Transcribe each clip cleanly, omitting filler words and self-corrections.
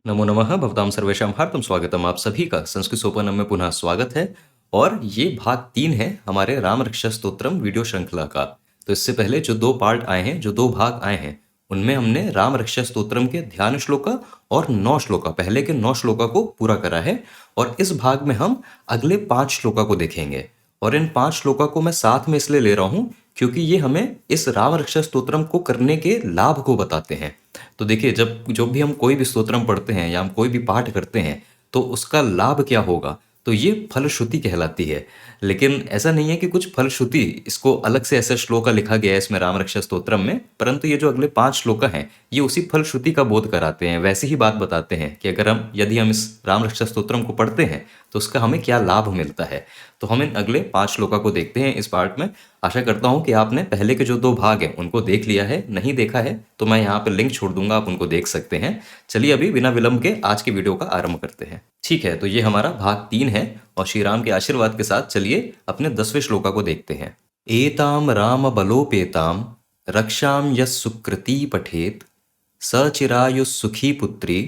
नमो नमः भवतां सर्वेषां हार्दं स्वागतम। आप सभी का संस्कृत सोपानम में पुनः स्वागत है। और ये भाग 3 है हमारे राम रक्षा स्तोत्रम वीडियो श्रृंखला का। तो इससे पहले जो 2 पार्ट आए हैं, जो 2 भाग आए हैं, उनमें हमने राम रक्षा स्तोत्रम के ध्यान श्लोका और 9 श्लोका, पहले के 9 श्लोका को पूरा करा है। और इस भाग में हम अगले 5 श्लोका को देखेंगे। और इन 5 श्लोका को मैं साथ में इसलिए ले रहा हूँ क्योंकि ये हमें इस राम रक्षा स्तोत्रम को करने के लाभ को बताते हैं। तो देखिए, जब भी हम कोई भी स्तोत्रम पढ़ते हैं या हम कोई भी पाठ करते हैं तो उसका लाभ क्या होगा, तो ये फलश्रुति कहलाती है। लेकिन ऐसा नहीं है कि कुछ फलश्रुति इसको अलग से ऐसा श्लोका लिखा गया है इसमें राम रक्षा स्तोत्रम में, परंतु ये जो अगले 5 श्लोका हैं ये उसी फलश्रुति का बोध कराते हैं। वैसी ही बात बताते हैं कि यदि हम इस राम रक्षा स्तोत्रम को पढ़ते हैं तो उसका हमें क्या लाभ मिलता है। तो हम इन अगले 5 श्लोका को देखते हैं इस पार्ट में। आशा करता हूं कि आपने पहले के जो 2 भाग हैं उनको देख लिया है। नहीं देखा है तो मैं यहाँ पे लिंक छोड़ दूंगा, आप उनको देख सकते हैं। चलिए अभी बिना विलंब के आज की वीडियो का आरंभ करते हैं। ठीक है, तो ये हमारा भाग 3 है और श्री राम के आशीर्वाद के साथ चलिए अपने 10वें श्लोका को देखते हैं। एताम राम बलोपेताम रक्षाम यस सुकृति पठेत स चिरायु सुखी पुत्री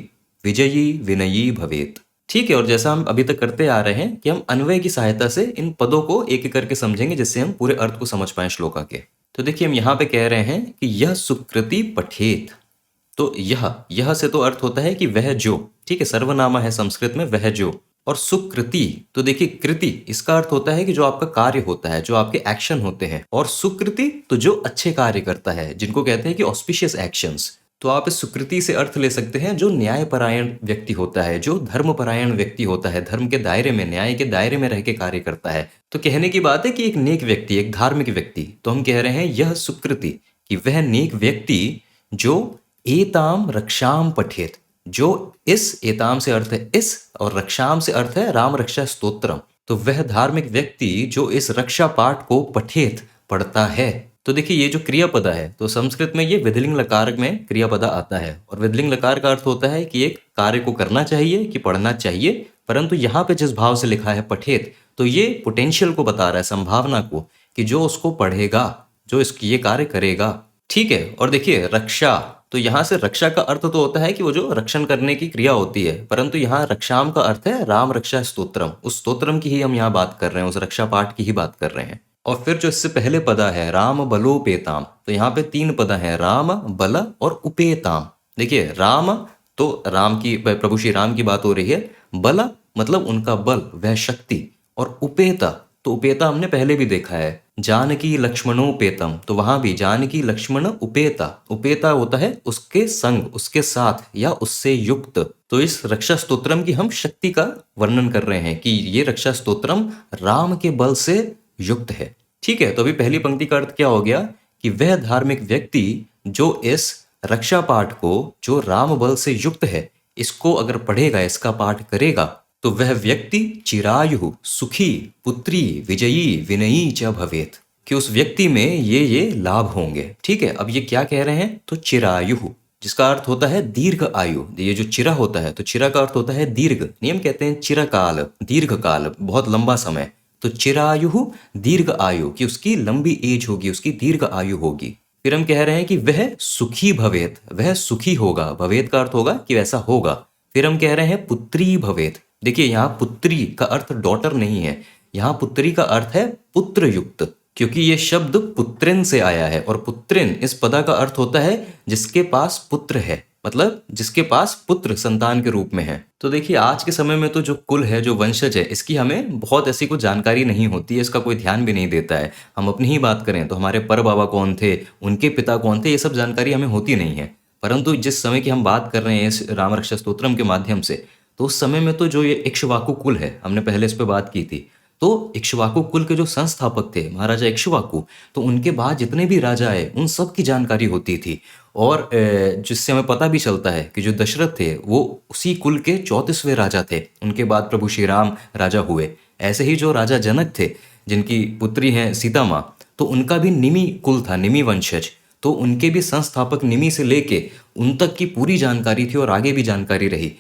विजयी विनयी भवेत। ठीक है, और जैसा हम अभी तक करते आ रहे हैं कि हम अन्वय की सहायता से इन पदों को एक एक करके समझेंगे जिससे हम पूरे अर्थ को समझ पाएं श्लोका के। तो देखिए, हम यहाँ पे कह रहे हैं कि यह सुकृति पठेत। तो यह से तो अर्थ होता है कि वह जो, ठीक है, सर्वनामा है संस्कृत में वह जो। और सुकृति, तो देखिए कृति इसका अर्थ होता है कि जो आपका कार्य होता है, जो आपके एक्शन होते हैं। और सुकृति तो जो अच्छे कार्य करता है, जिनको कहते हैं कि ऑस्पिशियस एक्शंस। तो आप इस सुकृति से अर्थ ले सकते हैं जो न्यायपरायण व्यक्ति होता है, जो धर्मपरायण व्यक्ति होता है, धर्म के दायरे में, न्याय के दायरे में रह के कार्य करता है। तो कहने की बात है कि एक नेक व्यक्ति, एक धार्मिक व्यक्ति। तो हम कह रहे हैं यह सुकृति, कि वह नेक व्यक्ति जो एताम रक्षाम पठेत, जो इस, एताम से अर्थ है इस और रक्षाम से अर्थ है राम रक्षा स्तोत्रम। तो वह धार्मिक व्यक्ति जो इस रक्षा पाठ को पठेत, पढ़ता है। तो देखिए, ये जो क्रियापदा है तो संस्कृत में ये विधिलिंग लकार में क्रियापदा आता है। और विधिलिंग लकार का अर्थ होता है कि एक कार्य को करना चाहिए, कि पढ़ना चाहिए। परंतु यहाँ पे जिस भाव से लिखा है पठेत, तो ये पोटेंशियल को बता रहा है, संभावना को, कि जो उसको पढ़ेगा, जो इसकी ये कार्य करेगा। ठीक है, और देखिए रक्षा, तो यहाँ से रक्षा का अर्थ तो होता है कि वो जो रक्षण करने की क्रिया होती है, परंतु यहाँ रक्षाम का अर्थ है राम रक्षा स्तोत्रम। उस स्तोत्रम की ही हम यहाँ बात कर रहे हैं, उस रक्षा पाठ की ही बात कर रहे हैं। और फिर जो इससे पहले पदा है राम बलोपेताम, तो यहाँ पे 3 पदा है, राम, बल और उपेताम। देखिए, राम तो राम की, प्रभु श्री राम की बात हो रही है। बल मतलब उनका बल, वह शक्ति। और उपेता, तो उपेता हमने पहले भी देखा है, जानकी लक्ष्मणोपेतम। तो वहां भी जानकी लक्ष्मण उपेता, उपेता होता है उसके संग, उसके साथ या उससे युक्त। तो इस रक्षा स्तोत्रम की हम शक्ति का वर्णन कर रहे हैं कि ये रक्षा स्तोत्रम राम के बल से युक्त है। ठीक है, तो अभी पहली पंक्ति का अर्थ क्या हो गया कि वह धार्मिक व्यक्ति जो इस रक्षा पाठ को, जो राम बल से युक्त है, इसको अगर पढ़ेगा, इसका पाठ करेगा, तो वह व्यक्ति चिरायु सुखी पुत्री विजयी विनयी च भवेत, कि उस व्यक्ति में ये लाभ होंगे। ठीक है, अब ये क्या कह रहे हैं, तो चिरायु, जिसका अर्थ होता है दीर्घ आयु। ये जो चिरा होता है, तो चिरा का अर्थ होता है दीर्घ। नियम कहते हैं चिरकाल, दीर्घ काल, बहुत लंबा समय। तो चिरायु दीर्घ आयु, कि उसकी लंबी एज होगी, उसकी दीर्घ आयु होगी। फिर हम कह रहे हैं कि वह सुखी भवेत, वह सुखी होगा। भवेत का अर्थ होगा कि वैसा होगा। फिर हम कह रहे हैं पुत्री भवेत। देखिए, यहाँ पुत्री का अर्थ डॉटर नहीं है, यहाँ पुत्री का अर्थ है पुत्र युक्त, क्योंकि ये शब्द पुत्रिन से आया है। और पुत्रिन इस पदा का अर्थ होता है जिसके पास पुत्र है, मतलब जिसके पास पुत्र संतान के रूप में है। तो देखिए, आज के समय में तो जो कुल है, जो वंशज है, इसकी हमें बहुत ऐसी कुछ जानकारी नहीं होती है, इसका कोई ध्यान भी नहीं देता है। हम अपनी ही बात करें तो हमारे पर बाबा कौन थे, उनके पिता कौन थे, ये सब जानकारी हमें होती नहीं है। परंतु जिस समय की हम बात कर रहे हैं इस राम रक्षा स्तोत्रम के माध्यम से, तो उस समय में तो जो ये इक्ष्वाकु कुल है, हमने पहले इस पर बात की थी, तो इक्ष्वाकु कुल के जो संस्थापक थे महाराजा इक्ष्वाकु, तो उनके बाद जितने भी राजा आए उन सब की जानकारी होती थी। और जिससे हमें पता भी चलता है कि जो दशरथ थे वो उसी कुल के 34वें राजा थे। उनके बाद प्रभु श्री राम राजा हुए। ऐसे ही जो राजा जनक थे, जिनकी पुत्री हैं सीता माँ, तो उनका भी निमि कुल था, निमि वंशज। तो उनके भी संस्थापक निमि से लेके उन तक की पूरी जानकारी थी और आगे भी जानकारी रही।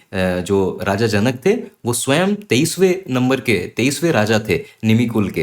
जो राजा जनक थे वो स्वयं 23वें नंबर के 23वें राजा थे निमि कुल के।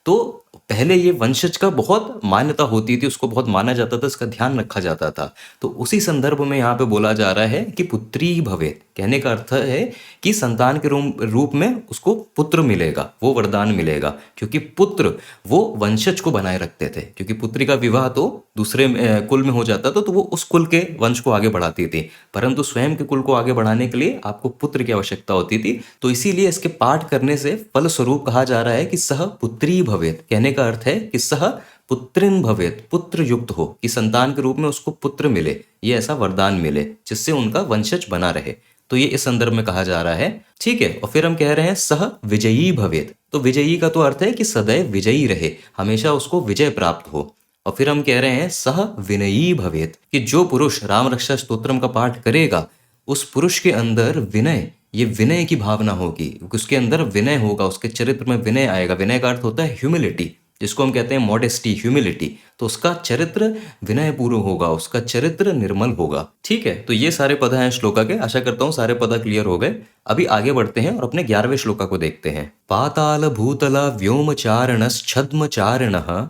तो पहले ये वंशज का बहुत मान्यता होती थी, उसको बहुत माना जाता था, इसका ध्यान रखा जाता था। तो उसी संदर्भ में यहाँ पे बोला जा रहा है कि पुत्री भवेत, कहने का अर्थ है कि संतान के रूप में उसको पुत्र मिलेगा, वो वरदान मिलेगा, क्योंकि पुत्र वो वंशज को बनाए रखते थे। क्योंकि पुत्री का विवाह तो दूसरे कुल में हो जाता था, तो वो उस कुल के वंश को आगे बढ़ाती थी, परंतु स्वयं के कुल को आगे बढ़ाने के लिए आपको पुत्र की आवश्यकता होती थी। तो इसीलिए इसके पाठ करने से फल स्वरूप कहा जा रहा है कि सह पुत्री भवेत। कहने का अर्थ है कि सह पुत्रिन भवेत, पुत्र युक्त हो, कि संतान के रूप में उसको पुत्र मिले, ये ऐसा वरदान मिले जिससे उनका वंशज बना रहे। तो ये इस संदर्भ में कहा जा रहा है। ठीक है, और फिर हम कह रहे हैं सह विजयी भवेत। तो विजयी का तो अर्थ है कि सदैव विजयी रहे, हमेशा उसको विजय प्राप्त हो। और फिर हम कह रहे हैं सह विनयी भवेत, कि जो पुरुष राम रक्षा स्तोत्रम का पाठ करेगा उस पुरुष के अंदर विनय, ये विनय की भावना होगी, उसके अंदर विनय होगा, उसके चरित्र में विनय आएगा। विनय का अर्थ होता है ह्यूमिलिटी, जिसको हम कहते हैं मॉडेस्टी, ह्यूमिलिटी। तो उसका चरित्र विनयपूर्ण होगा, उसका चरित्र निर्मल होगा। ठीक है, तो ये सारे पद हैं श्लोका के। आशा करता हूँ सारे पद क्लियर हो गए। अभी आगे बढ़ते हैं और अपने 11वें श्लोका को देखते हैं। पाताल भूतल व्योमचारणश्छद्म चारिणः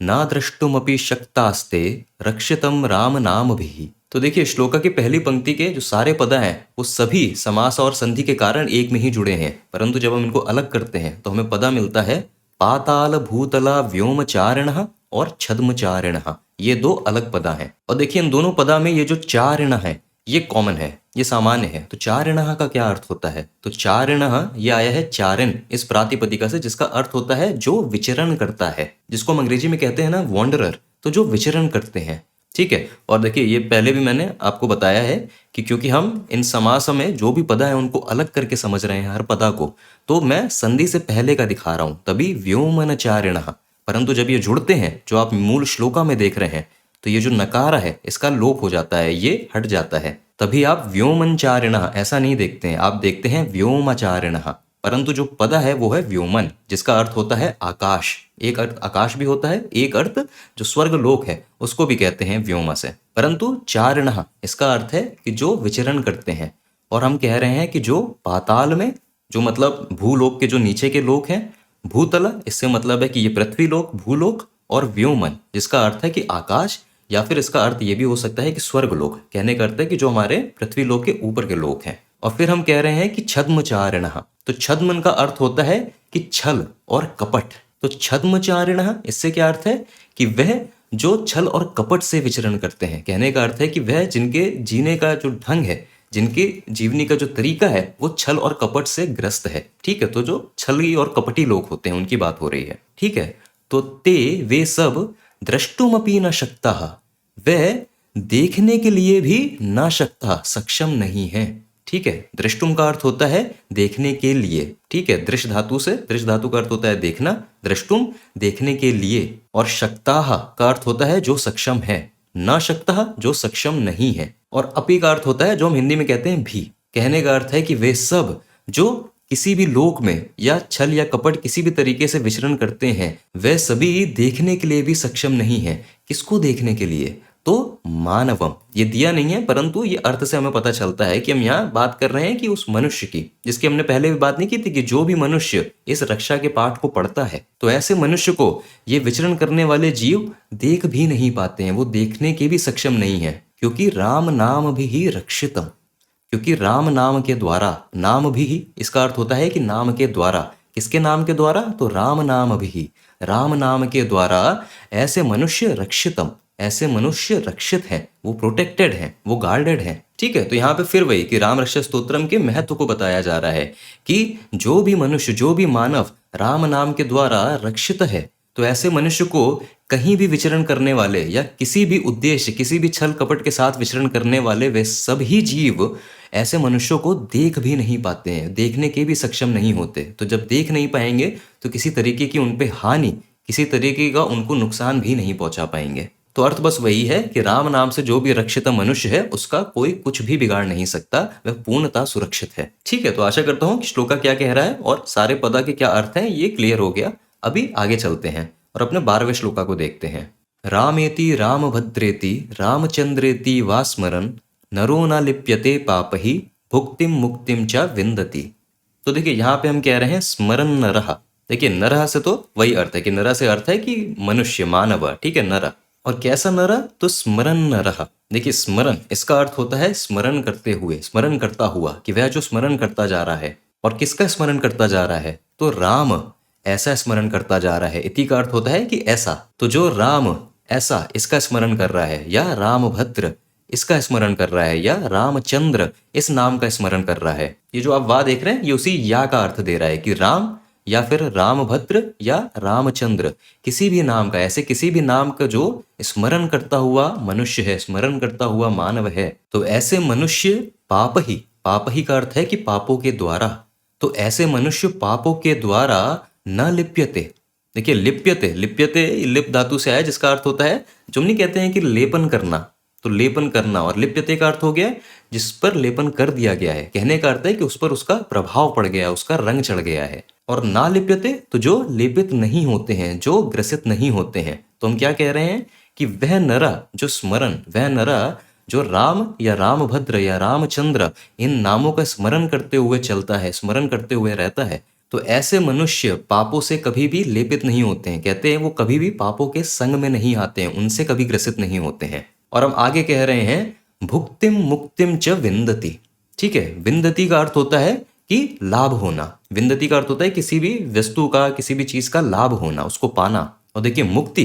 ना द्रष्टुमपि शक्तास्ते रक्षितम राम नाम भी। तो देखिए, श्लोका की पहली पंक्ति के जो सारे पद हैं वो सभी समास और संधि के कारण एक में ही जुड़े हैं, परंतु जब हम इनको अलग करते हैं तो हमें पदा मिलता है पाताल भूतला व्योमचारिणः और छद्मचारिणः। ये दो अलग पदा हैं। और देखिए, इन दोनों पदा में ये जो चारिण है ये कॉमन है, ये सामान्य है। तो चारिणः का क्या अर्थ होता है? तो चारिणः ये आया है चारिन इस प्रातिपदिका से, जिसका अर्थ होता है जो विचरण करता है, जिसको हम अंग्रेजी में कहते हैं ना वॉन्डरर, तो जो विचरण करते हैं। ठीक है, और देखिए ये पहले भी मैंने आपको बताया है कि क्योंकि हम इन समास में जो भी पदा है उनको अलग करके समझ रहे हैं हर पदा को, तो मैं संधि से पहले का दिखा रहा हूं, तभी व्योमनचारिणः। परंतु जब ये जुड़ते हैं, जो आप मूल श्लोका में देख रहे हैं, तो ये जो नकार है इसका लोप हो जाता है, ये हट जाता है, तभी आप व्योमनचारिणः ऐसा नहीं देखते हैं, आप देखते हैं व्योमाचारिणः। परंतु जो पदा है वो है व्योमन, जिसका अर्थ होता है आकाश। एक अर्थ आकाश भी होता है, एक अर्थ जो स्वर्ग लोक है उसको भी कहते हैं व्योम से। परंतु चारिणः इसका अर्थ है कि जो विचरण करते हैं। और हम कह रहे हैं कि जो पाताल में, जो मतलब भूलोक के जो नीचे के लोक हैं, भूतल इससे मतलब है कि ये पृथ्वी लोक, भूलोक, और व्योमन जिसका अर्थ है कि आकाश, या फिर इसका अर्थ ये भी हो सकता है कि स्वर्ग लोक। कहने का अर्थ है कि जो हमारे पृथ्वी लोक के ऊपर के लोक हैं। और फिर हम कह रहे हैं कि छद्मचारिणः। तो छद्मन का अर्थ होता है कि छल और कपट। तो छद्मचारिणः इससे क्या अर्थ है कि वह जो छल और कपट से विचरण करते हैं। कहने का अर्थ है कि वह जिनके जीने का जो ढंग है, जिनके जीवनी का जो तरीका है वो छल और कपट से ग्रस्त है। ठीक है, तो जो छली और कपटी लोग होते हैं उनकी बात हो रही है। ठीक है, तो ते वे सब द्रष्टुमपि न शक्ता, वह देखने के लिए भी न शक्ता, सक्षम नहीं है। ठीक है, दृष्टुम का अर्थ होता है देखने के लिए। ठीक है, दृश्य धातु से, दृश्य धातु का अर्थ होता है देखना, दृष्टुम देखने के लिए। और शक्ताः का अर्थ होता है जो सक्षम है, न शक्तः जो सक्षम नहीं है। और अपि का अर्थ होता है जो हम हिंदी में कहते हैं भी। कहने का अर्थ है कि वे सब जो किसी भी लोक में या छल या कपट किसी भी तरीके से विचरण करते हैं, वे सभी देखने के लिए भी सक्षम नहीं है। किसको देखने के लिए? तो मानवम, ये दिया नहीं है, परंतु ये अर्थ से हमें पता चलता है कि हम यहाँ बात कर रहे हैं कि उस मनुष्य की, जिसकी हमने पहले भी बात नहीं की थी कि जो भी मनुष्य इस रक्षा के पाठ को पढ़ता है, तो ऐसे मनुष्य को ये विचरण करने वाले जीव देख भी नहीं पाते हैं, वो देखने के भी सक्षम नहीं है। क्योंकि राम नाम भी ही रक्षितम, क्योंकि राम नाम के द्वारा, नाम भी ही इसका अर्थ होता है कि नाम के द्वारा। किसके नाम के द्वारा? तो राम नाम भी ही, राम नाम के द्वारा ऐसे मनुष्य रक्षितम, ऐसे मनुष्य रक्षित हैं, वो प्रोटेक्टेड हैं, वो गार्डेड हैं। ठीक है, तो यहाँ पे फिर वही कि राम रक्षा स्तोत्रम के महत्व को बताया जा रहा है कि जो भी मनुष्य, जो भी मानव राम नाम के द्वारा रक्षित है, तो ऐसे मनुष्य को कहीं भी विचरण करने वाले या किसी भी उद्देश्य, किसी भी छल कपट के साथ विचरण करने वाले वे सभी जीव ऐसे मनुष्यों को देख भी नहीं पाते हैं, देखने के भी सक्षम नहीं होते। तो जब देख नहीं पाएंगे तो किसी तरीके की उन पे हानि, किसी तरीके का उनको नुकसान भी नहीं पहुंचा पाएंगे। तो अर्थ बस वही है कि राम नाम से जो भी रक्षित मनुष्य है उसका कोई कुछ भी बिगाड़ नहीं सकता, वह पूर्णतः सुरक्षित है। ठीक है, तो आशा करता हूँ कि श्लोका क्या कह रहा है और सारे पदा के क्या अर्थ हैं ये क्लियर हो गया। अभी आगे चलते हैं और अपने 12वें श्लोका को देखते हैं। रामेति रामभद्रेति रामचंद्रेति वा स्मरन् नरो न लिप्यते पापहि भुक्तिम मुक्तिम च विन्दति। तो देखिए यहाँ पे हम कह रहे हैं स्मरन नरः, देखिए नरः से तो वही अर्थ है कि नरः से अर्थ है कि मनुष्य, मानव, ठीक है, नरः। और कैसा नरः? तो स्मरण नरः। देखिए स्मरण, इसका अर्थ होता है स्मरण करते हुए, स्मरण करता हुआ, कि वह जो स्मरण करता जा रहा है। और किसका स्मरण करता जा रहा है? तो राम ऐसा स्मरण करता जा रहा है। इति का अर्थ होता है कि ऐसा। तो जो राम ऐसा इसका स्मरण कर रहा है, या रामभद्र इसका स्मरण कर रहा है, या रामचंद्र इस नाम का स्मरण कर रहा है। ये जो आप वाह देख रहे हैं, ये उसी या का अर्थ दे रहा है कि राम या फिर रामभद्र या रामचंद्र, किसी भी नाम का, ऐसे किसी भी नाम का जो स्मरण करता हुआ मनुष्य है, स्मरण करता हुआ मानव है, तो ऐसे मनुष्य पाप ही का अर्थ है कि पापों के द्वारा। तो ऐसे मनुष्य पापों के द्वारा न लिप्यते। देखिए लिप्यते, लिप्यते लिप धातु से आया, जिसका अर्थ होता है, जो हम नहीं कहते हैं कि लेपन करना, तो लेपन करना। और लिप्यते का अर्थ हो गया जिस पर लेपन कर दिया गया है। कहने का अर्थ है कि उस पर उसका प्रभाव पड़ गया, उसका रंग चढ़ गया है। और ना लिप्यते तो जो लेपित नहीं होते हैं, जो ग्रसित नहीं होते हैं। तो हम क्या कह रहे हैं कि वह नरा जो स्मरण, वह नरा जो राम या रामभद्र या रामचंद्र इन नामों का स्मरण करते हुए चलता है, स्मरण करते हुए रहता है, तो ऐसे मनुष्य पापों से कभी भी लेपित नहीं होते हैं। कहते हैं वो कभी भी पापों के संग में नहीं आते हैं, उनसे कभी ग्रसित नहीं होते हैं। और हम आगे कह रहे हैं भुक्तिम मुक्तिम च विंदति। ठीक है, विंदति का अर्थ होता है कि लाभ होना। विंदति का अर्थ होता है किसी भी वस्तु का, किसी भी चीज का लाभ होना, उसको पाना। और देखिए मुक्ति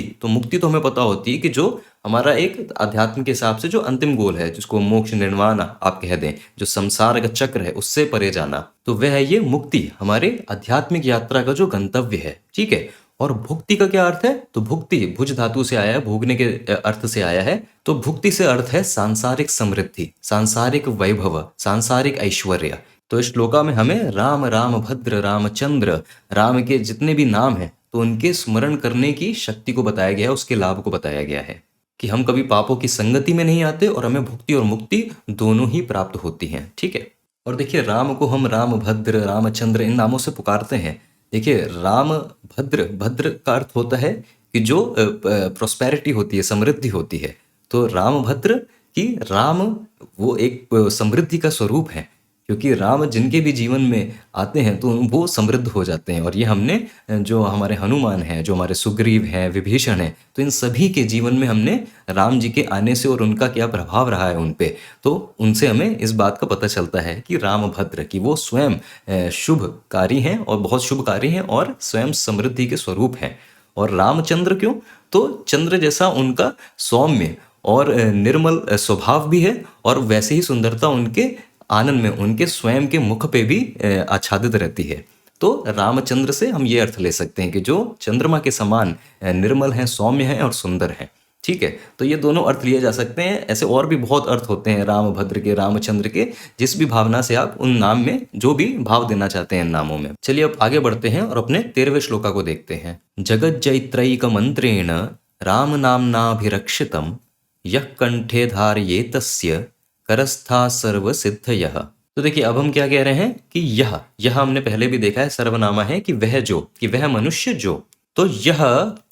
तो हमें पता होती है कि जो हमारा एक अध्यात्म के हिसाब से जो अंतिम गोल है, जिसको मोक्ष निर्वाण आप कह दें, जो संसार का चक्र है उससे परे जाना, तो वह है ये मुक्ति, हमारे आध्यात्मिक यात्रा का जो गंतव्य है। ठीक है। और भुक्ति का क्या अर्थ है? तो भुक्ति भुज धातु से आया है, भोगने के अर्थ से आया है। तो भुक्ति से अर्थ है सांसारिक समृद्धि, सांसारिक वैभव, सांसारिक ऐश्वर्य। तो इस श्लोका में हमें राम, रामभद्र, रामचंद्र, राम के जितने भी नाम हैं, तो उनके स्मरण करने की शक्ति को बताया गया है, उसके लाभ को बताया गया है कि हम कभी पापों की संगति में नहीं आते और हमें भुक्ति और मुक्ति दोनों ही प्राप्त होती हैं। ठीक है। और देखिए राम को हम रामभद्र, रामचंद्र इन नामों से पुकारते हैं। देखिए राम भद्र, भद्र का अर्थ होता है कि जो प्रोस्पेरिटी होती है, समृद्धि होती है। तो रामभद्र की राम वो एक समृद्धि का स्वरूप है, क्योंकि राम जिनके भी जीवन में आते हैं तो वो समृद्ध हो जाते हैं। और ये हमने जो हमारे हनुमान हैं, जो हमारे सुग्रीव हैं, विभीषण हैं, तो इन सभी के जीवन में हमने राम जी के आने से और उनका क्या प्रभाव रहा है उन पे, तो उनसे हमें इस बात का पता चलता है कि रामभद्र की वो स्वयं शुभकारी हैं और बहुत शुभकारी हैं और स्वयं समृद्धि के स्वरूप हैं। और रामचंद्र क्यों? तो चंद्र जैसा उनका सौम्य और निर्मल स्वभाव भी है, और वैसे ही सुंदरता उनके आनंद में, उनके स्वयं के मुख पे भी आच्छादित रहती है। तो रामचंद्र से हम ये अर्थ ले सकते हैं कि जो चंद्रमा के समान निर्मल हैं, सौम्य हैं और सुंदर हैं। ठीक है। तो ये दोनों अर्थ लिए जा सकते हैं। ऐसे और भी बहुत अर्थ होते हैं रामभद्र के, रामचंद्र के, जिस भी भावना से आप उन नाम में जो भी भाव देना चाहते हैं इन नामों में। चलिए अब आगे बढ़ते हैं और अपने 13वें श्लोका को देखते हैं। जगत जैत्रैक मंत्रेण राम नामनाभिरक्षितम यह कंठे धारयेतस्य करस्था सर्व सिद्धयः। तो देखिए अब हम क्या कह रहे हैं कि यह हमने पहले भी देखा है, सर्वनामा है कि वह जो, कि वह मनुष्य जो। तो यह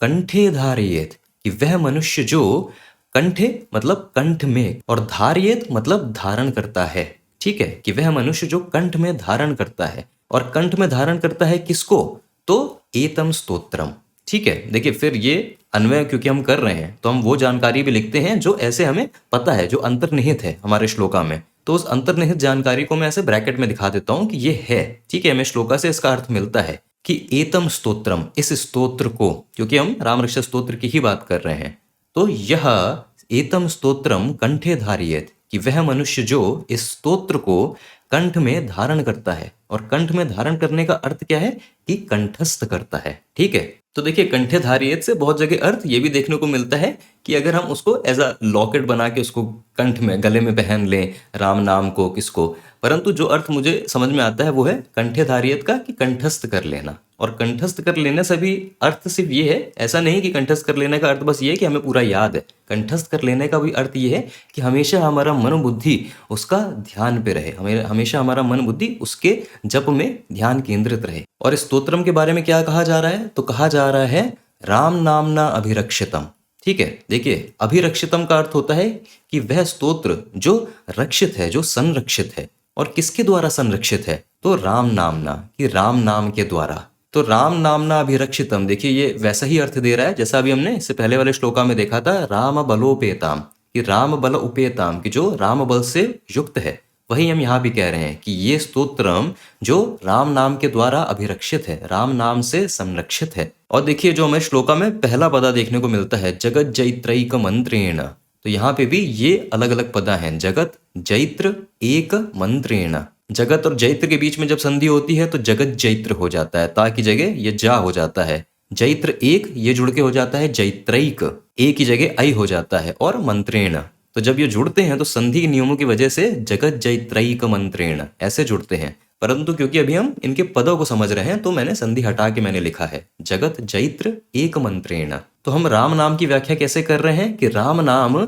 कंठे धारयेत, कि वह मनुष्य जो, कंठे मतलब कंठ में, और धारयेत मतलब धारण करता है। ठीक है, कि वह मनुष्य जो कंठ में धारण करता है। और कंठ में धारण करता है किसको? तो एतम स्तोत्रम। ठीक है। देखिए फिर ये अन्वय क्योंकि हम कर रहे हैं तो हम वो जानकारी भी लिखते हैं जो ऐसे हमें पता है, जो अंतर्निहित है हमारे श्लोका में। तो उस अंतर्निहित जानकारी को मैं ऐसे ब्रैकेट में दिखा देता हूं कि ये है। ठीक है, हमें श्लोका से इसका अर्थ मिलता है कि एतम स्तोत्रम, इस स्तोत्र को, क्योंकि हम रामरक्षा स्तोत्र की ही बात कर रहे हैं, तो यह एतम स्तोत्रम कंठे धारियेत, कि वह मनुष्य जो इस स्तोत्र को कंठ में धारण करता है। और कंठ में धारण करने का अर्थ क्या है? कि कंठस्थ करता है। ठीक है। तो देखिए कंठे धारियत से बहुत जगह अर्थ ये भी देखने को मिलता है कि अगर हम उसको एज अ लॉकेट बना के उसको कंठ में, गले में पहन लें राम नाम को, किसको, परंतु जो अर्थ मुझे समझ में आता है वो है कंठे धारियत का, कि कंठस्थ कर लेना। और कंठस्थ कर लेने से भी अर्थ सिर्फ ये है, ऐसा नहीं कि कंठस्थ कर लेने का अर्थ बस ये है कि हमें पूरा याद है। कंठस्थ कर लेने का भी अर्थ ये है कि हमेशा हमारा मन बुद्धि उसका ध्यान पे रहे, हमेशा हमारा मन बुद्धि उसके जप में ध्यान केंद्रित रहे। और इस स्तोत्रम के बारे में क्या कहा जा रहा है? तो कहा जा रहा है राम नामना अभिरक्षितम। ठीक है। देखिए अभिरक्षितम का अर्थ होता है कि वह स्तोत्र जो रक्षित है, जो संरक्षित है। और किसके द्वारा संरक्षित है? तो राम नामना, कि राम नाम के द्वारा। तो राम नामना अभिरक्षितम, देखिए ये वैसा ही अर्थ दे रहा है जैसा अभी हमने इससे पहले वाले श्लोका में देखा था, राम बलोपेताम, कि राम बल उपेताम, कि जो राम बल से युक्त है। वही हम यहाँ भी कह रहे हैं कि ये स्तोत्रम जो राम नाम के द्वारा अभिरक्षित है, राम नाम से संरक्षित है। और देखिए जो हमें श्लोका में पहला पदा देखने को मिलता है, जगत जैत्रैक मंत्रेण, तो यहाँ पे भी ये अलग अलग पदा हैं, जगत जैत्र एक मंत्रेण। जगत और जैत्र के बीच में जब संधि होती है तो जगत जैत्र हो जाता है, ता की जगह ये जा हो जाता है। जैत्र एक, ये जुड़ के हो जाता है जैत्रैक, एक की जगह ऐ हो जाता है, और मंत्रेण, तो जब ये जुड़ते हैं तो संधि के नियमों की वजह से जगत जैत्रैक मंत्रेण ऐसे जुड़ते हैं। परंतु क्योंकि अभी हम इनके पदों को समझ रहे हैं तो मैंने संधि हटा के मैंने लिखा है जगत जैत्र एक मंत्रेण। तो हम राम नाम की व्याख्या कैसे कर रहे हैं कि राम नाम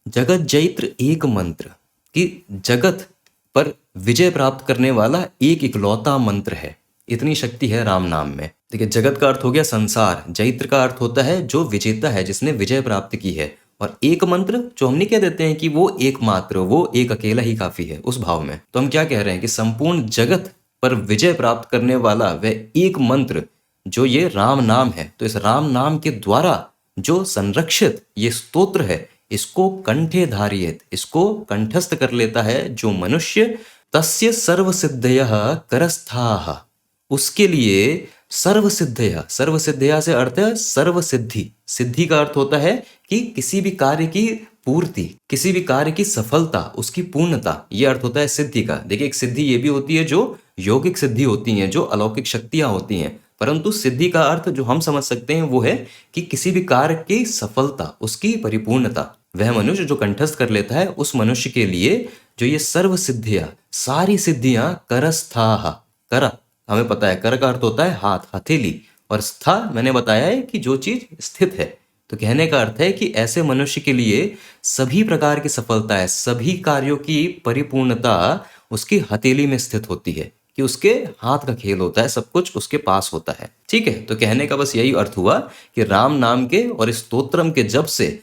जगत जैत्र एक मंत्र, कि जगत पर विजय प्राप्त करने वाला एक इकलौता मंत्र है, इतनी शक्ति है राम नाम में। देखिए जगत का अर्थ हो गया संसार, जैत्र का अर्थ होता है जो विजेता है, जिसने विजय प्राप्त की है, और एक मंत्र जो हम नहीं कह देते हैं कि वो एकमात्र, वो एक अकेला ही काफी है, उस भाव में। तो हम क्या कह रहे हैं कि संपूर्ण जगत पर विजय प्राप्त करने वाला वह एक मंत्र जो ये राम नाम है। तो इस राम नाम के द्वारा जो संरक्षित ये स्तोत्र है, इसको कंठे धारियेत, इसको कंठस्थ कर लेता है जो मनुष्य, तस्य सर्व सिद्धयः करस्थाः, उसके लिए सर्व सिद्धया, सर्व सिद्धया से अर्थ है सर्व सिद्धि। सिद्धि का अर्थ होता है कि किसी भी कार्य की पूर्ति, किसी भी कार्य की सफलता, उसकी पूर्णता, ये अर्थ होता है सिद्धि का। देखिए एक सिद्धि ये भी होती है जो यौगिक सिद्धि होती हैं, जो अलौकिक शक्तियां होती हैं, परंतु सिद्धि का अर्थ जो हम समझ सकते हैं वो है कि किसी भी कार्य की सफलता, उसकी परिपूर्णता। वह मनुष्य जो कंठस्थ कर लेता है, उस मनुष्य के लिए जो ये सर्व सिद्धियां, सारी सिद्धियां करस्थाः, कर हमें पता है कर का अर्थ होता है हाथ, हथेली, और स्था मैंने बताया है कि जो चीज स्थित है। तो कहने का अर्थ है कि ऐसे मनुष्य के लिए सभी प्रकार की सफलता है, सभी कार्यों की परिपूर्णता उसकी हथेली में स्थित होती है, कि उसके हाथ का खेल होता है, सब कुछ उसके पास होता है। ठीक है, तो कहने का बस यही अर्थ हुआ कि राम नाम के और इस स्तोत्रम के जप से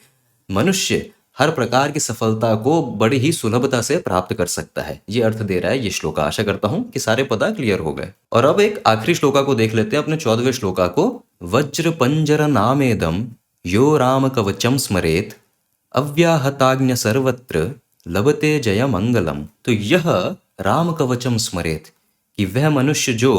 मनुष्य हर प्रकार की सफलता को बड़ी ही सुलभता से प्राप्त कर सकता है। ये अर्थ दे रहा है ये श्लोका। आशा करता हूं कि सारे पदा क्लियर हो गए। और अब एक आखिरी श्लोका को देख लेते हैं, अपने 14वें श्लोका को। वज्र पंजर नामेदम यो राम कवचम स्मरेत अव्याहताग्न्य सर्वत्र लभते जय मंगलम। तो यह राम कवचम स्मरेत, कि वह मनुष्य जो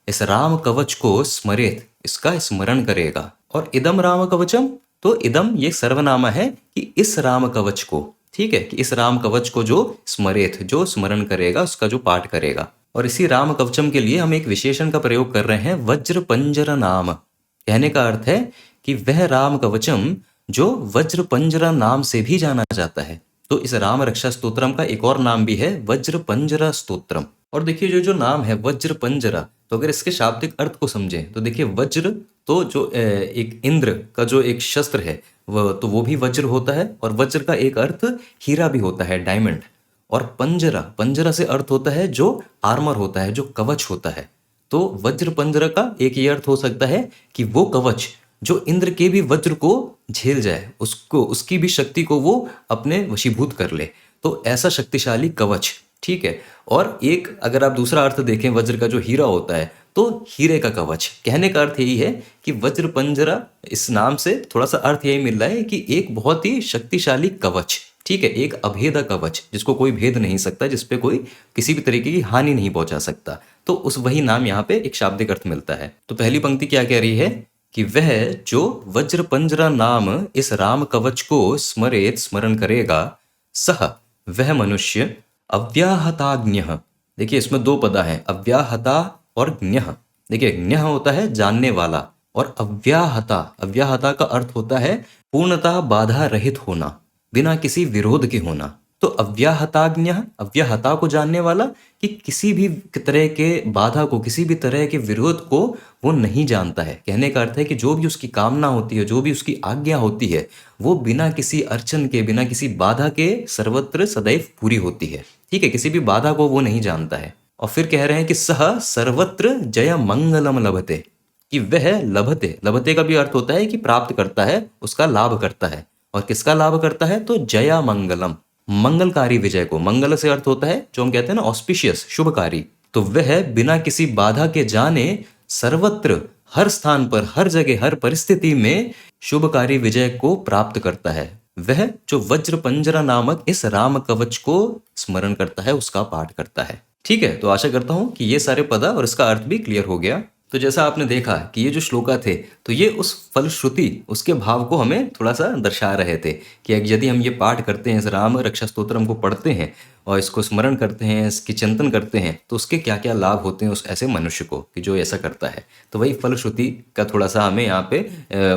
इस राम कवच को स्मरेत, इसका स्मरण करेगा। और इदम राम कवचम, तो इदम ये सर्वनामा है कि इस राम कवच को, ठीक है, कि इस राम कवच को जो स्मरेत, जो स्मरण करेगा, उसका जो पाठ करेगा। और इसी राम कवचम के लिए हम एक विशेषण का प्रयोग कर रहे हैं, वज्र पंजर नाम। कहने का अर्थ है कि वह राम कवचम जो वज्र पंजरा नाम से भी जाना जाता है। तो इस राम रक्षा स्तोत्रम का एक और नाम भी है वज्र पंजरा स्तोत्रम। और देखिए जो जो नाम है वज्र पंजरा, तो अगर इसके शाब्दिक अर्थ को समझें तो देखिए वज्र तो जो एक इंद्र का जो एक शस्त्र है वो भी वज्र होता है, और वज्र का एक अर्थ हीरा भी होता है, डायमंड। और पंजरा, पंजरा से अर्थ होता है जो आर्मर होता है, जो कवच होता है। तो वज्र पंजरा का एक ये अर्थ हो सकता है कि वो कवच जो इंद्र के भी वज्र को झेल जाए, उसको, उसकी भी शक्ति को वो अपने वशीभूत कर ले। तो ऐसा शक्तिशाली कवच, ठीक है। और एक अगर आप दूसरा अर्थ देखें वज्र का जो हीरा होता है, तो हीरे का कवच। कहने का अर्थ यही है कि वज्र पंजरा, इस नाम से थोड़ा सा अर्थ यही मिल रहा है कि एक बहुत ही शक्तिशाली कवच, ठीक है, एक अभेदा कवच जिसको कोई भेद नहीं सकता, जिसपे कोई किसी भी तरीके की हानि नहीं पहुंचा सकता। तो उस वही नाम यहाँ पे एक शाब्दिक अर्थ मिलता है। तो पहली पंक्ति क्या कह रही है कि वह जो वज्र पंजरा नाम इस राम कवच को स्मरेत, स्मरण करेगा, सह वह मनुष्य अव्याहताज्ञः। देखिए इसमें दो पदा हैं, अव्याहता और ज्ञः। देखिए ज्ञः होता है जानने वाला, और अव्याहता, अव्याहता का अर्थ होता है पूर्णतः बाधा रहित होना, बिना किसी विरोध के होना। तो अव्याहताज्ञः, अव्याहता को जानने वाला, कि किसी भी तरह के बाधा को, किसी भी तरह के विरोध को वो नहीं जानता है। कहने का अर्थ है कि जो भी उसकी कामना होती है, जो भी उसकी आज्ञा होती है, वो बिना किसी अड़चन के, बिना किसी बाधा के सर्वत्र सदैव पूरी होती है। ठीक है, किसी भी बाधा को वो नहीं जानता है। और फिर कह रहे हैं कि सह सर्वत्र जय मंगलम लभते, कि वह लभते, लभते का भी अर्थ होता है कि प्राप्त करता है, उसका लाभ करता है। और किसका लाभ करता है? तो जया मंगलम, मंगलकारी विजय को। मंगल से अर्थ होता है जो हम कहते हैं ना ऑस्पिशियस, शुभकारी। तो वह बिना किसी बाधा के जाने सर्वत्र, हर स्थान पर, हर जगह, हर परिस्थिति में शुभकारी विजय को प्राप्त करता है। वह जो वज्र पंजरा नामक इस राम कवच को स्मरण करता है, उसका पाठ करता है। ठीक है, तो आशा करता हूं कि ये सारे पदा और इसका अर्थ भी क्लियर हो गया। तो जैसा आपने देखा कि ये जो श्लोका थे, तो ये उस फलश्रुति, उसके भाव को हमें थोड़ा सा दर्शा रहे थे कि यदि हम ये पाठ करते हैं, इस राम रक्षा स्तोत्रम को पढ़ते हैं और इसको स्मरण करते हैं, इसकी चिंतन करते हैं, तो उसके क्या क्या लाभ होते हैं उस ऐसे मनुष्य को कि जो ऐसा करता है। तो वही फलश्रुति का थोड़ा सा हमें यहाँ पे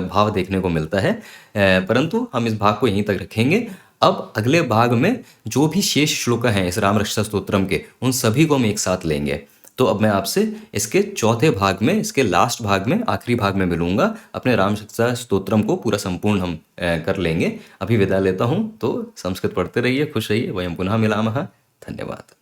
भाव देखने को मिलता है। परंतु हम इस भाग को यहीं तक रखेंगे। अब अगले भाग में जो भी शेष श्लोक हैं इस राम रक्षा स्तोत्रम के, उन सभी को हम एक साथ लेंगे। तो अब मैं आपसे इसके चौथे भाग में, इसके लास्ट भाग में, आखिरी भाग में मिलूंगा। अपने राम रक्षा स्तोत्रम को पूरा संपूर्ण हम कर लेंगे। अभी विदा लेता हूँ। तो संस्कृत पढ़ते रहिए, खुश रहिए। वयं पुनः मिलामः। धन्यवाद।